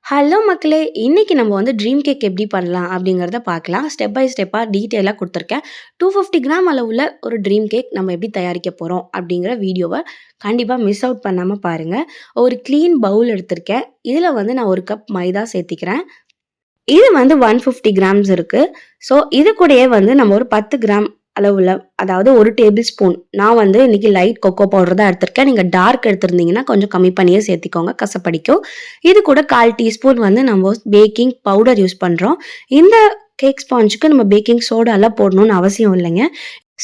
Hello மக்களே! இன்னைக்கு நம்ம வந்து ட்ரீம் கேக் எப்படி பண்ணலாம் அப்படிங்கிறத பார்க்கலாம். ஸ்டெப் பை ஸ்டெப்பா டீட்டெயிலா குடுத்துருக்கேன். 250 கிராம் அளவுள்ள ஒரு ட்ரீம் கேக் நம்ம எப்படி தயாரிக்க போறோம் அப்படிங்கிற வீடியோவ கண்டிப்பா மிஸ் அவுட் பண்ணாம பாருங்க. ஒரு கிளீன் பவுல் எடுத்திருக்கேன். இதுல வந்து நான் 1 கப் மைதா சேர்த்திக்கிறேன். இது வந்து 150 கிராம்ஸ் இருக்கு. ஸோ இது கூடயே வந்து நம்ம ஒரு 10 கிராம் அளவுல அதாவது 1 டேபிள் ஸ்பூன் நான் வந்து இன்னைக்கு லைட் கொக்கோ பவுடர் தான் எடுத்திருக்கேன். நீங்க டார்க் எடுத்திருந்தீங்கன்னா கொஞ்சம் கம்மி பண்ணியே சேர்த்திக்கோங்க. கசப்படிக்கும். இது கூட 1/4 டீஸ்பூன் வந்து நம்ம பேக்கிங் பவுடர் யூஸ் பண்றோம். இந்த கேக் ஸ்பாஞ்சுக்கு நம்ம பேக்கிங் சோடாலாம் போடணும்னு அவசியம் இல்லைங்க.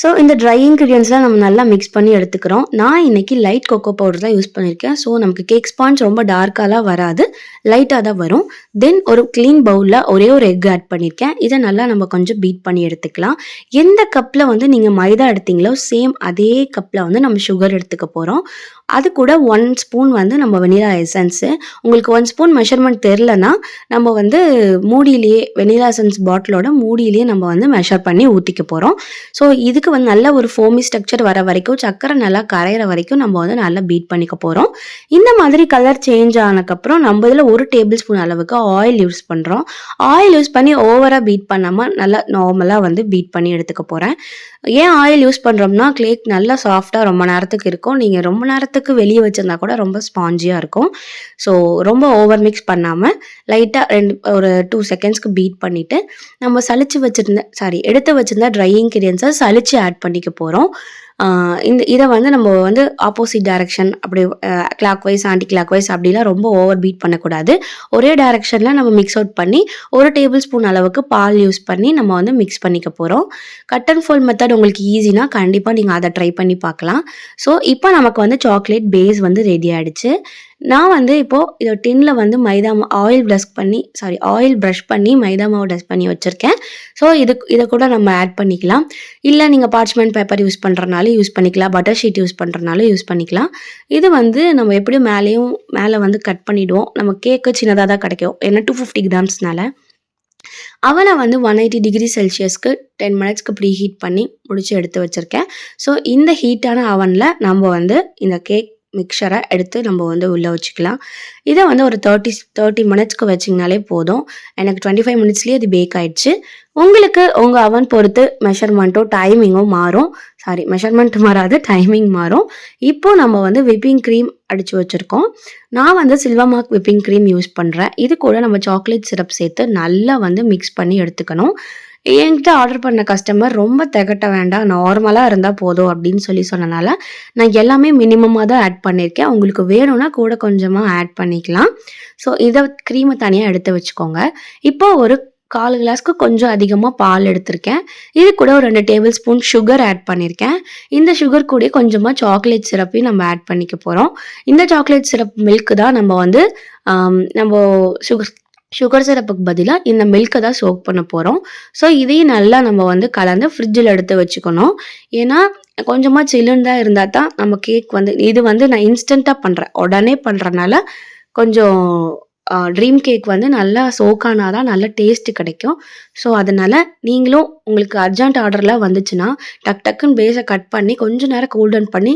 ஸோ இந்த ட்ரை இன்கிரியன்ட்ஸ்லாம் நம்ம நல்லா மிக்ஸ் பண்ணி எடுத்துக்கிறோம். நான் இன்னைக்கு லைட் கொக்கோ பவுடர் தான் யூஸ் பண்ணியிருக்கேன். ஸோ நமக்கு கேக் ஸ்பாஞ்ச் ரொம்ப டார்க்காலாம் வராது. லைட்டா தான் வரும். தென் ஒரு கிளீன் பவுல்ல ஒரே ஒரு எக் ஆட் பண்ணியிருக்கேன். இத நல்லா நம்ம கொஞ்சம் பீட் பண்ணி எடுத்துக்கலாம். எந்த கப்ல வந்து நீங்க மைதா எடுத்தீங்களோ, சேம் அதே கப்ல வந்து நம்ம சுகர் எடுத்துக்க போறோம். அது கூட 1 ஸ்பூன் வந்து நம்ம வெனிலா எசன்ஸு. உங்களுக்கு 1 ஸ்பூன் மெஷர்மென்ட் தெரியலன்னா, நம்ம வந்து மூடியிலேயே வெனிலா எசன்ஸ் பாட்டிலோட மூடியிலேயே நம்ம வந்து மெஷர் பண்ணி ஊத்திக்க போறோம். ஸோ இதுக்கு வந்து நல்ல ஒரு ஃபோமி ஸ்ட்ரக்சர் வர வரைக்கும், சர்க்கரை நல்லா கரையிற வரைக்கும் நம்ம வந்து நல்லா பீட் பண்ணிக்க போறோம். இந்த மாதிரி கலர் சேஞ்ச் ஆனதுக்கப்புறம் நம்ம இதில 1 டேபிள் ஸ்பூன் அளவுக்கு ஆயில் யூஸ் பண்றோம். ஆயில் யூஸ் பண்ணி ஓவரா பீட் பண்ணாம, நல்லா நார்மலா வந்து பீட் பண்ணி எடுத்துக்க போறேன். ஏன் ஆயில் யூஸ் பண்றோம்னா, கேக் நல்லா சாஃப்ட்டா ரொம்ப நேரத்துக்கு இருக்கும். நீங்க ரொம்ப நேரத்துக்கு வெளிய வச்சிருந்தா கூட ரொம்ப ஸ்பாஞ்சியா இருக்கும். ஸோ ரொம்ப ஓவர் மிக்ஸ் பண்ணாம, லைட்டா ஒரு 2 செகண்ட்ஸ்க்கு பீட் பண்ணிட்டு, நம்ம எடுத்து வச்சிருந்த ட்ரை இன்கிரியன்ட்ஸ சலிச்சு ஆட் பண்ணிக்க போறோம். இத வந்து நம்ம வந்து ஆப்போசிட் டைரக்ஷன் அப்படி clockwise, anticlockwise அப்படிலாம் ரொம்ப ஓவர் பீட் பண்ணக்கூடாது. ஒரே டைரக்ஷன்ல நம்ம மிக்ஸ் அவுட் பண்ணி, 1 டேபிள் ஸ்பூன் அளவுக்கு பால் யூஸ் பண்ணி நம்ம வந்து மிக்ஸ் பண்ணிக்க போறோம். கட் அண்ட் ஃபோல்ட் மெத்தட் உங்களுக்கு ஈஸினா கண்டிப்பா நீங்க அத ட்ரை பண்ணி பார்க்கலாம். ஸோ இப்போ நமக்கு வந்து சாக்லேட் பேஸ் வந்து ரெடி ஆயிடுச்சு. நான் வந்து இப்போ இத டின்ல வந்து ஆயில் பிரஷ் பண்ணி மைதா மாவு டஸ்ட் பண்ணி வச்சிருக்கேன். ஸோ இத கூட நம்ம ஆட் பண்ணிக்கலாம். இல்ல நீங்க பார்ச்மென்ட் பேப்பர் யூஸ் பண்றனாலும் யூஸ் பண்ணிக்கலாம். பட்டர் ஷீட் யூஸ் பண்றனாலும் யூஸ் பண்ணிக்கலாம். இது வந்து நம்ம எப்படியும் மேல வந்து கட் பண்ணிடுவோம். நம்ம கேக்கு சின்னதா தான் கிடைக்கும். ஏன்னா 250 கிராம்ஸ்னால. அவன வந்து 180 டிகிரி செல்சியஸ்க்கு 10 மினிட்ஸ்க்கு ப்ரீ ஹீட் பண்ணி முடிச்சு எடுத்து வச்சிருக்கேன். ஸோ இந்த ஹீட்டான அவன்ல நம்ம வந்து இந்த கேக் மிக்சர எடுத்து நம்ம வந்து உள்ள வச்சுக்கலாம். இத வந்து ஒரு 30 மினிட்ஸ்க்கு வச்சீங்கனாலே போதும். எனக்கு 25 மினிட்ஸ்லயே இது பேக் ஆயிடுச்சு. உங்களுக்கு உங்க அவன் பொறுத்து டைமிங்கும் மாறும். மெஷர்மென்ட் மாறாது, டைமிங் மாறும். இப்போ நம்ம வந்து விப்பிங் கிரீம் அடிச்சு வச்சிருக்கோம். நான் வந்து silver mark whipping cream use பண்றேன். இது கூட நம்ம சாக்லேட் சிரப் சேர்த்து நல்லா வந்து மிக்ஸ் பண்ணி எடுத்துக்கணும். என்கிட்ட ஆர்டர் பண்ண கஸ்டமர் ரொம்ப திகட்ட வேண்டாம், நார்மலா இருந்தா போதும் அப்படின்னு சொன்னனால, நான் எல்லாமே மினிமமா தான் ஆட் பண்ணியிருக்கேன். உங்களுக்கு வேணும்னா கூட கொஞ்சமா ஆட் பண்ணிக்கலாம். ஸோ கிரீம தனியா எடுத்து வச்சுக்கோங்க. இப்போ ஒரு 1/4 கிளாஸ்க்கு கொஞ்சம் அதிகமா பால் எடுத்திருக்கேன். இது கூட ஒரு 2 டேபிள் ஸ்பூன் சுகர் ஆட் பண்ணியிருக்கேன். இந்த சுகர் கூடயே கொஞ்சமா சாக்லேட் சிரப்பையும் நம்ம ஆட் பண்ணிக்க போறோம். இந்த சாக்லேட் சிரப் மில்க் தான் நம்ம வந்து நம்ப சுகர் சுகர் சிரப்புக்கு பதிலா இந்த மில்க்க தான் சோக் பண்ண போறோம். ஸோ இதையும் நல்லா நம்ம வந்து கலந்து ஃப்ரிட்ஜில எடுத்து வச்சுக்கணும். ஏன்னா, கொஞ்சமா சில்லுன்னு தான் இருந்தா தான் நம்ம கேக் வந்து இது வந்து நான் இன்ஸ்டன்ட்டா பண்றேன். உடனே பண்றனால கொஞ்சம் ட்ரீம் கேக் வந்து நல்லா சோக் ஆனா தான் நல்ல டேஸ்ட் கிடைக்கும். ஸோ அதனால நீங்களும் உங்களுக்கு அர்ஜென்ட் ஆர்டர்லாம் வந்துச்சுன்னா, டக்குன்னு பேஸ கட் பண்ணி கொஞ்ச நேரம் கூல் டவுன் பண்ணி,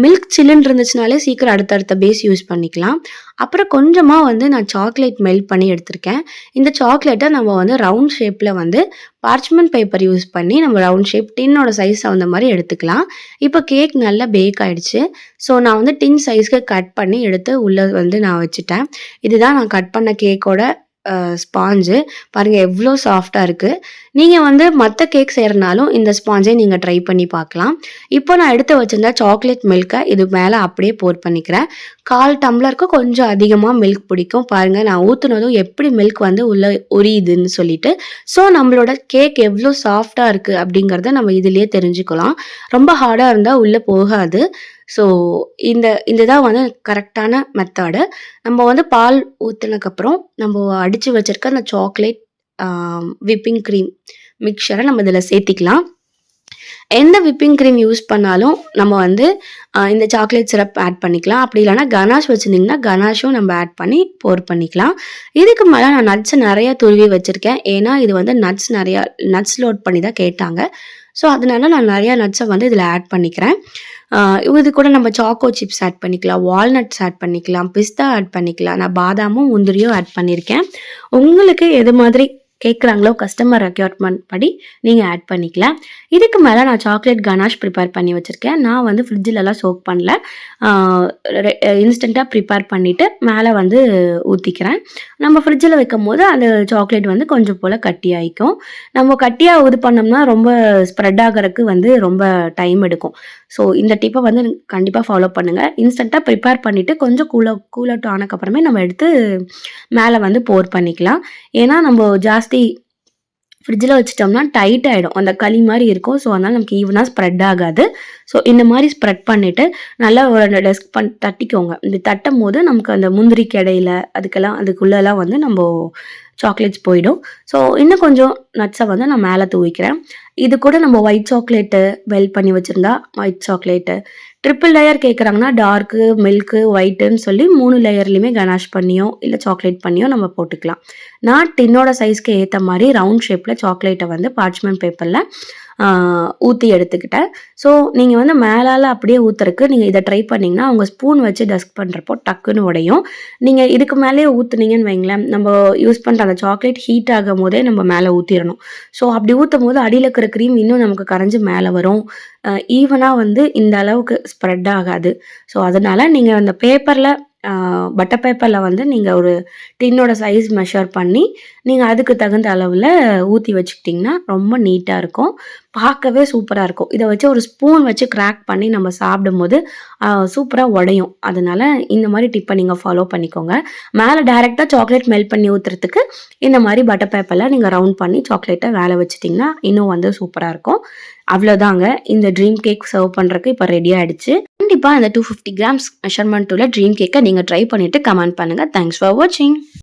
மில்க் சில்லுன்னு இருந்துச்சுனாலே சீக்கிரம் அடுத்தடுத்த பேஸ் யூஸ் பண்ணிக்கலாம். அப்புறம் கொஞ்சமா வந்து நான் சாக்லேட் மெல்ட் பண்ணி எடுத்திருக்கேன். இந்த சாக்லேட்ட நம்ம வந்து ரவுண்ட் ஷேப்ல வந்து பார்ச்மென்ட் பேப்பர் யூஸ் பண்ணி நம்ம ரவுண்ட் ஷேப் டின்னோட சைஸ் தகுந்த மாரி எடுத்துக்கலாம். இப்போ கேக் நல்லா பேக் ஆயிடுச்சு. ஸோ நான் வந்து டின் சைஸ்க்கு கட் பண்ணி எடுத்து உள்ள வந்து நான் வச்சுட்டேன். இதுதான் நான் கட் பண்ண கேக்கோட ஸ்பாஞ்சு. பாருங்க எவ்ளோ சாஃப்ட்டா இருக்கு. நீங்க வந்து மத்த கேக் செய்றனாலும் இந்த ஸ்பாஞ்சை நீங்க ட்ரை பண்ணி பார்க்கலாம். இப்போ நான் எடுத்து வச்சிருந்த சாக்லேட் மில்க்க இது மேல அப்படியே போர் பண்ணிக்கிறேன். 1/4 டம்ளருக்கு கொஞ்சம் அதிகமா மில்க் பிடிக்கும். பாருங்க நான் ஊத்துனதும் எப்படி மில்க் வந்து உள்ள உரியுதுன்னு சொல்லிட்டு. ஸோ நம்மளோட கேக் எவ்ளோ சாஃப்ட்டா இருக்கு அப்படிங்கிறத நம்ம இதிலேயே தெரிஞ்சுக்கலாம். ரொம்ப ஹார்டா இருந்தா உள்ள போகாது. ஸோ இந்த தான் வந்து கரெக்ட்டான மெத்தடு. நம்ம வந்து பால் ஊத்துனதுக்கப்புறம் நம்ம அடிச்சு வச்சிருக்க அந்த சாக்லேட் விப்பிங் கிரீம் மிக்ஸ்சர நம்ம இதில சேர்த்திக்கலாம். எந்த விப்பிங் கிரீம் யூஸ் பண்ணாலும் நம்ம வந்து இந்த சாக்லேட் சிரப் ஆட் பண்ணிக்கலாம். அப்படி இல்லைனா கனாஷ் வச்சுருந்தீங்கன்னா கனாஷும் நம்ம ஆட் பண்ணி போர் பண்ணிக்கலாம். இதுக்கு மேலே நான் நட்ஸ் நிறையா துருவி வச்சுருக்கேன். ஏன்னா இது வந்து நட்ஸ் லோட் பண்ணி தான் கேட்டாங்க. ஸோ அதனால நான் நிறையா நட்ஸை வந்து இதில் ஆட் பண்ணிக்கிறேன். இது கூட நம்ம சாக்கோ சிப்ஸ் ஆட் பண்ணிக்கலாம், வால்நட்ஸ் ஆட் பண்ணிக்கலாம், பிஸ்தா ஆட் பண்ணிக்கலாம். நான் பாதாமும் முந்திரியும் ஆட் பண்ணியிருக்கேன். உங்களுக்கு எது மாதிரி கேட்குறாங்களோ கஸ்டமர் ரெக்யர்மெண்ட் படி நீங்கள் ஆட் பண்ணிக்கலாம். இதுக்கு மேலே நான் சாக்லேட் கனாஷ் ப்ரிப்பேர் பண்ணி வச்சுருக்கேன். நான் வந்து ஃப்ரிட்ஜிலலாம் சோக் பண்ணல, இன்ஸ்டண்ட்டாக ப்ரிப்பேர் பண்ணிவிட்டு மேலே வந்து ஊற்றிக்கிறேன். நம்ம ஃப்ரிட்ஜில் வைக்கும் போது அந்த சாக்லேட் வந்து கொஞ்சம் போல் கட்டி ஆகிக்கும். நம்ம கட்டியாக இது பண்ணோம்னா ரொம்ப ஸ்ப்ரெட் ஆகிறதுக்கு வந்து ரொம்ப டைம் எடுக்கும். ஸோ இந்த டிப்பை வந்து கண்டிப்பாக ஃபாலோ பண்ணுங்கள். இன்ஸ்டண்ட்டாக ப்ரிப்பேர் பண்ணிவிட்டு கொஞ்சம் கூல் அவுட் ஆனதுக்கப்புறமே நம்ம எடுத்து மேலே வந்து போர் பண்ணிக்கலாம். ஏன்னா நம்ம ஜாஸ்தி ஃப்ரிட்ஜில் வச்சுட்டோம்னா டைட் ஆகிடும், அந்த களி மாதிரி இருக்கும். ஸோ அதனால் நமக்கு ஈவனாக ஸ்ப்ரெட் ஆகாது. ஸோ இந்த மாதிரி ஸ்ப்ரெட் பண்ணிவிட்டு நல்லா ஒரு டெஸ்க் தட்டிக்கோங்க. இந்த தட்டும் போது நமக்கு அந்த முந்திரிக்கு இடையில அதுக்குள்ளெல்லாம் வந்து நம்ம சாக்லேட்ஸ் போயிடும். ஸோ இன்னும் கொஞ்சம் நட்ஸை வந்து நான் மேலே தூவிக்கிறேன். இது கூட நம்ம ஒயிட் சாக்லேட்டு மெல்ட் பண்ணி வச்சுருந்தா ஒயிட் சாக்லேட்டு, ட்ரிபிள் லேயர் கேட்குறாங்கன்னா டார்க்கு, மில்க்கு, ஒயிட்டுன்னு சொல்லி 3 லேயர்லையுமே கனாஷ் பண்ணியோ இல்லை சாக்லேட் பண்ணியோ நம்ம போட்டுக்கலாம். நான் டின்னோட சைஸ்க்கு ஏற்ற மாதிரி ரவுண்ட் ஷேப்பில் சாக்லேட்டை வந்து பார்ச்மெண்ட் பேப்பரில் ஊற்றி எடுத்துக்கிட்டேன். ஸோ நீங்கள் வந்து மேலால் அப்படியே ஊற்றுறக்கு நீங்கள் இதை ட்ரை பண்ணிங்கன்னா உங்கள் ஸ்பூன் வச்சு டஸ்க் பண்ணுறப்போ டக்குன்னு உடையும். நீங்கள் இதுக்கு மேலேயே ஊற்றுனீங்கன்னு வைங்களேன், நம்ம யூஸ் பண்ணுற அந்த சாக்லேட் ஹீட் ஆகும் போதே நம்ம மேலே ஊற்றிடணும். ஸோ அப்படி ஊற்றும் போது அடியில் இருக்கிற க்ரீம் இன்னும் நமக்கு கரைஞ்சி மேலே வரும். ஈவனாக வந்து இந்த அளவுக்கு ஸ்ப்ரெட் ஆகாது. ஸோ அதனால் நீங்கள் அந்த பேப்பரில் பட்டர் பேப்பரில் வந்து நீங்கள் ஒரு டின்னோட சைஸ் மெஷர் பண்ணி நீங்கள் அதுக்கு தகுந்த அளவில் ஊற்றி வச்சுக்கிட்டிங்கன்னா ரொம்ப நீட்டாக இருக்கும், பார்க்கவே சூப்பராக இருக்கும். இதை வச்சு ஒரு ஸ்பூன் வச்சு கிராக் பண்ணி நம்ம சாப்பிடும்போது சூப்பராக உடையும். அதனால் இந்த மாதிரி டிப்பை நீங்கள் ஃபாலோ பண்ணிக்கோங்க. மேலே டைரெக்டாக சாக்லேட் மெல்ட் பண்ணி ஊற்றுறதுக்கு இந்த மாதிரி பட்டர் பேப்பரில் நீங்கள் ரவுண்ட் பண்ணி சாக்லேட்டை வேலை வச்சிட்டிங்கன்னா இன்னும் வந்து சூப்பராக இருக்கும். அவ்வளோதாங்க, இந்த ட்ரீம் கேக் சர்வ் பண்ணுறதுக்கு இப்போ ரெடி ஆகிடுச்சு. கண்டிப்பாக இந்த 250 கிராம்ஸ் மெஷர்மெண்ட் உள்ள ட்ரீம் கேக்கை நீங்கள் ட்ரை பண்ணிவிட்டு கமெண்ட் பண்ணுங்கள். தேங்க்ஸ் ஃபார் வாட்சிங்.